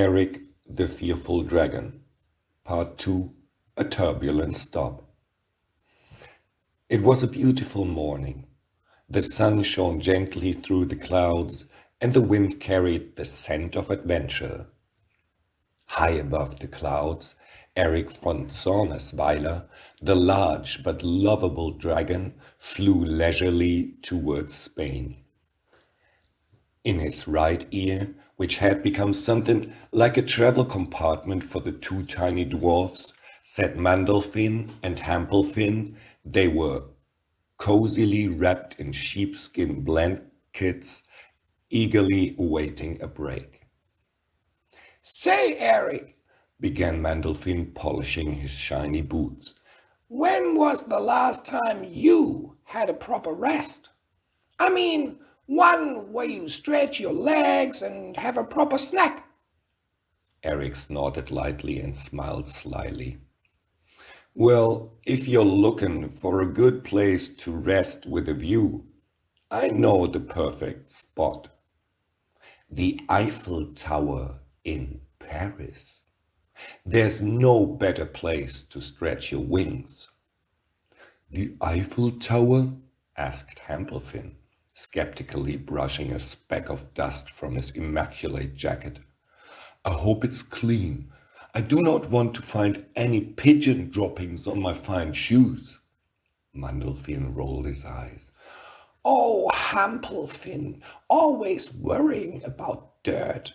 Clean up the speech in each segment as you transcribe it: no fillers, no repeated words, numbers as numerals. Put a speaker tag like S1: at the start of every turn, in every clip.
S1: Eric the Fearful Dragon, Part 2, A Turbulent Stop. It was a beautiful morning. The sun shone gently through the clouds, and the wind carried the scent of adventure. High above the clouds, Eric von Zornesweiler, the large but lovable dragon, flew leisurely towards Spain. In his right ear, which had become something like a travel compartment for the two tiny dwarfs, sat Mandolfin and Hampelfin. They were cozily wrapped in sheepskin blankets, eagerly awaiting a break.
S2: "Say, Eric,"
S1: began Mandolfin, polishing his shiny boots,
S2: "when was the last time you had a proper rest? I mean, one where you stretch your legs and have a proper snack."
S1: Eric snorted lightly and smiled slyly. Well, if you're looking for a good place to rest with a view, I know the perfect spot. The Eiffel Tower in Paris. There's no better place to stretch your wings. The Eiffel Tower? Asked Hampelfin, skeptically brushing a speck of dust from his immaculate jacket. I hope it's clean. I do not want to find any pigeon droppings on my fine shoes. Mandolfin rolled his eyes.
S2: "Oh, Hampelfin, always worrying about dirt.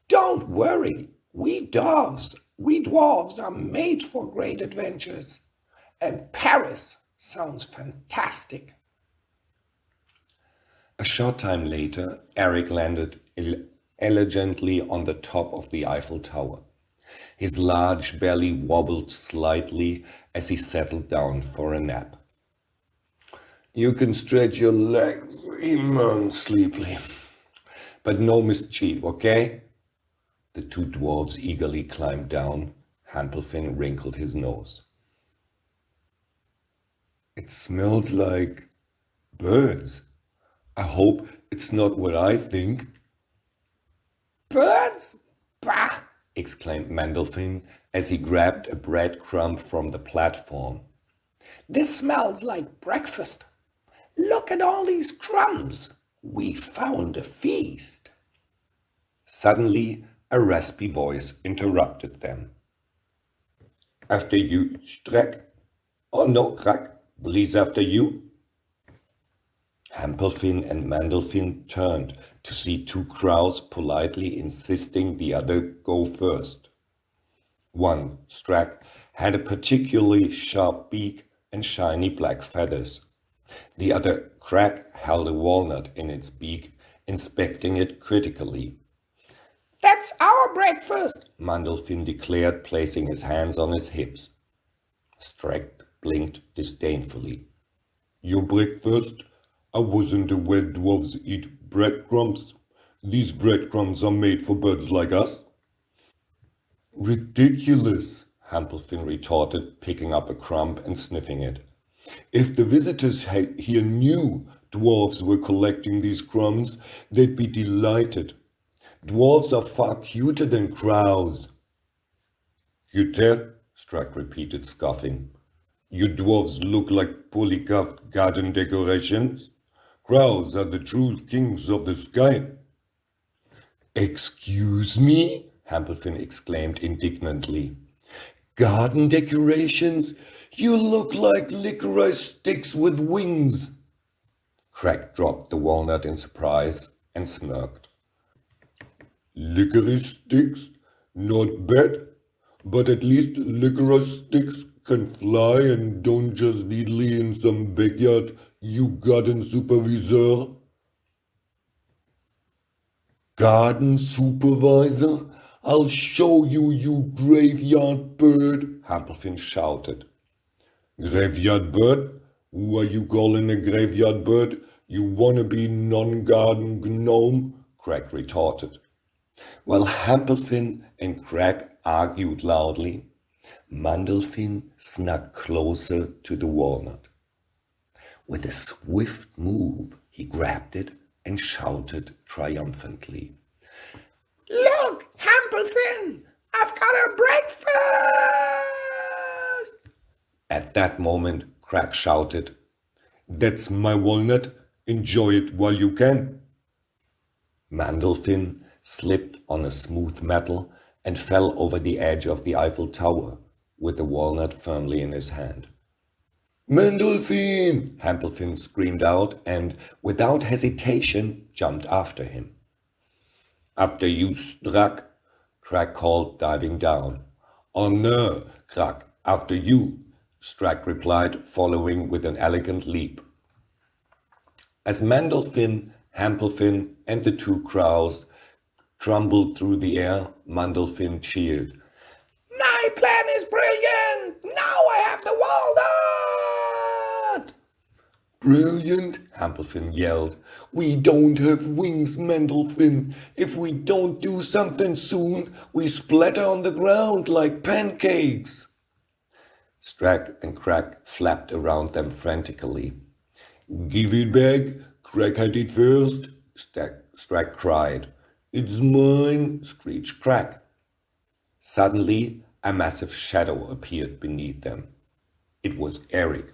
S2: Don't worry, we dwarves are made for great adventures. And Paris sounds fantastic."
S1: A short time later, Eric landed elegantly on the top of the Eiffel Tower. His large belly wobbled slightly as he settled down for a nap. You can stretch your legs immensely, but no mischief, okay? The two dwarves eagerly climbed down. Hampelfin wrinkled his nose. It smells like birds. I hope it's not what I think.
S2: "Birds? Bah!"
S1: exclaimed Mandolfin as he grabbed a breadcrumb from the platform.
S2: "This smells like breakfast. Look at all these crumbs. We found a feast."
S1: Suddenly, a raspy voice interrupted them. After you, Streck. Oh no, Crack. Please after you. Hampelfin and Mandolfin turned to see two crows politely insisting the other go first. One, Strack, had a particularly sharp beak and shiny black feathers. The other, Crack, held a walnut in its beak, inspecting it critically.
S2: "That's our breakfast,"
S1: Mandolfin declared, placing his hands on his hips. Strack blinked disdainfully. Your breakfast? I wasn't aware dwarves eat breadcrumbs. These breadcrumbs are made for birds like us. Ridiculous, Hampelfin retorted, picking up a crumb and sniffing it. If the visitors here knew dwarves were collecting these crumbs, they'd be delighted. Dwarves are far cuter than crows. Cuter? Strack repeated, scoffing. You dwarves look like poorly carved garden decorations. Crows are the true kings of the sky. Excuse me? Hampelfin exclaimed indignantly. Garden decorations? You look like licorice sticks with wings. Crack dropped the walnut in surprise and smirked. Licorice sticks? Not bad, but at least licorice sticks can fly and don't just diddly in some backyard, you garden supervisor. Garden supervisor? I'll show you, you graveyard bird, Hampelfin shouted. Graveyard bird? Who are you calling a graveyard bird? You wannabe non-garden gnome? Crack retorted. While Hampelfin and Crack argued loudly, Mandolfin snuck closer to the walnut. With a swift move, he grabbed it and shouted triumphantly.
S2: "Look, Hampelfin, I've got a breakfast!
S1: At that moment, Crack shouted, "That's my walnut. Enjoy it while you can." Mandolfin slipped on a smooth metal and fell over the edge of the Eiffel Tower with the walnut firmly in his hand. "Mandolfin!" Hampelfin screamed out and, without hesitation, jumped after him. "After you, Strack," Crack called, diving down. "Oh no, Crack, after you," Strack replied, following with an elegant leap. As Mandolfin, Hampelfin, and the two crows trumbled through the air, Mandolfin cheered.
S2: My plan is brilliant! Now I have the walnut!
S1: "Brilliant!" Hampelfin yelled. "We don't have wings, Mandolfin. If we don't do something soon, we splatter on the ground like pancakes." Strack and Crack flapped around them frantically. "Give it back! Crack had it first," Strack cried. "It's mine!" screeched Crack. Suddenly, a massive shadow appeared beneath them. It was Eric,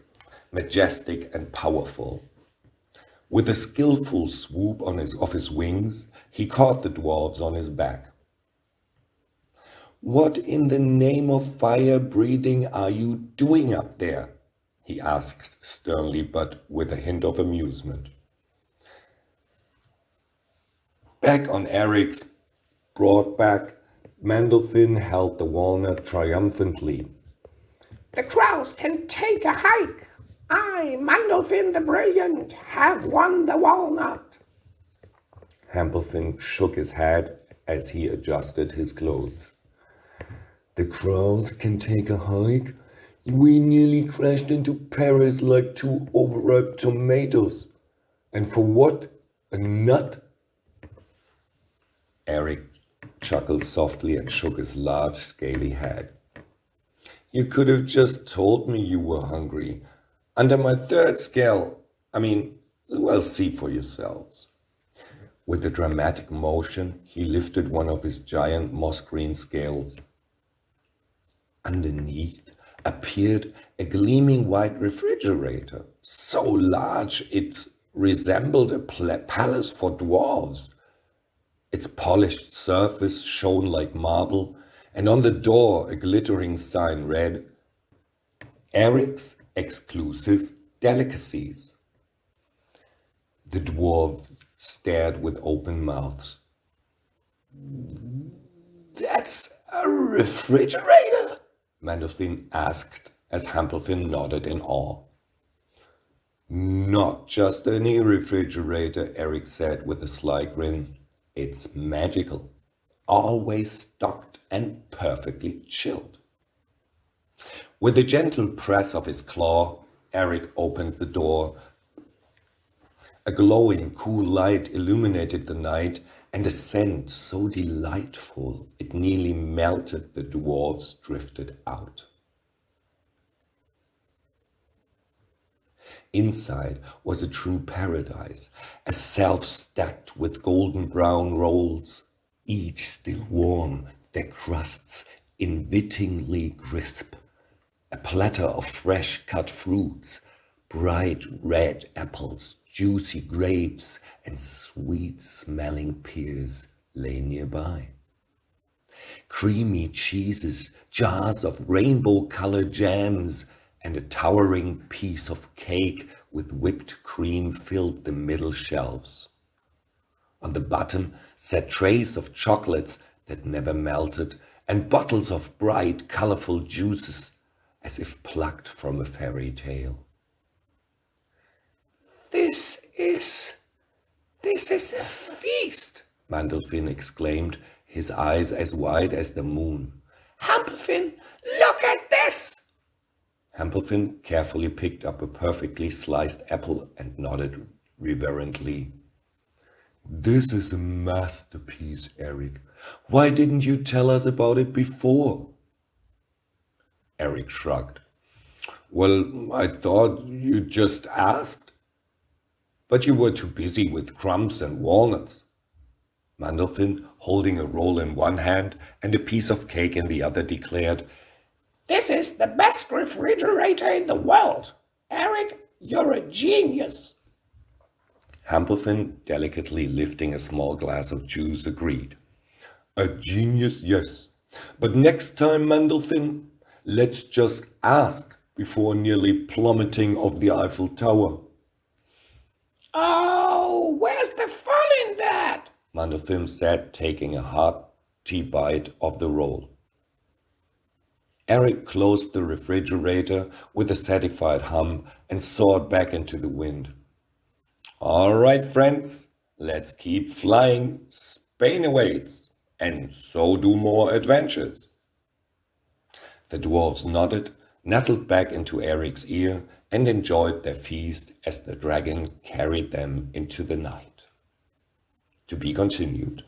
S1: majestic and powerful. With a skillful swoop of his wings, he caught the dwarves on his back. "What in the name of fire-breathing are you doing up there?" he asked sternly, but with a hint of amusement. Back on Eric's broad back, Mandolfin held the walnut triumphantly.
S2: The crows can take a hike. I, Mandolfin the Brilliant, have won the walnut.
S1: Hampelfin shook his head as he adjusted his clothes. "The crows can take a hike? We nearly crashed into Paris like two overripe tomatoes. And for what? A nut?" Eric chuckled softly and shook his large, scaly head. "You could have just told me you were hungry. Under my third scale, well, see for yourselves." With a dramatic motion, he lifted one of his giant moss-green scales. Underneath appeared a gleaming white refrigerator, so large it resembled a palace for dwarves. Its polished surface shone like marble, and on the door a glittering sign read, "Eric's Exclusive Delicacies." The dwarves stared with open mouths. "That's a refrigerator?" Mandolfin asked as Hampelfin nodded in awe. "Not just any refrigerator," Eric said with a sly grin. "It's magical, always stocked and perfectly chilled." With a gentle press of his claw, Eric opened the door. A glowing, cool light illuminated the night, and a scent so delightful it nearly melted the dwarves drifted out. Inside was a true paradise, a shelf stacked with golden brown rolls, each still warm, their crusts invitingly crisp, a platter of fresh cut fruits, bright red apples, juicy grapes, and sweet-smelling pears lay nearby. Creamy cheeses, jars of rainbow-colored jams, and a towering piece of cake with whipped cream filled the middle shelves. On the bottom sat trays of chocolates that never melted and bottles of bright, colorful juices, as if plucked from a fairy tale.
S2: This is a feast,
S1: Mandolfin exclaimed, his eyes as wide as the moon.
S2: Hampelfin, look at this!
S1: Hampelfin carefully picked up a perfectly sliced apple and nodded reverently. "This is a masterpiece, Eric. Why didn't you tell us about it before?" Eric shrugged. "Well, I thought you just asked. But you were too busy with crumbs and walnuts." Mandolfin, holding a roll in one hand and a piece of cake in the other, declared,
S2: "This is the best refrigerator in the world. Eric, you're a genius."
S1: Hampelfin, delicately lifting a small glass of juice, agreed. A genius, yes. But next time, Mandolfin, let's just ask before nearly plummeting off the Eiffel Tower.
S2: Oh, where's the fun in that?
S1: Mandolfin said, taking a hearty bite of the roll. Eric closed the refrigerator with a satisfied hum and soared back into the wind. All right, friends, let's keep flying. Spain awaits, and so do more adventures. The dwarves nodded, nestled back into Eric's ear, and enjoyed their feast as the dragon carried them into the night. To be continued.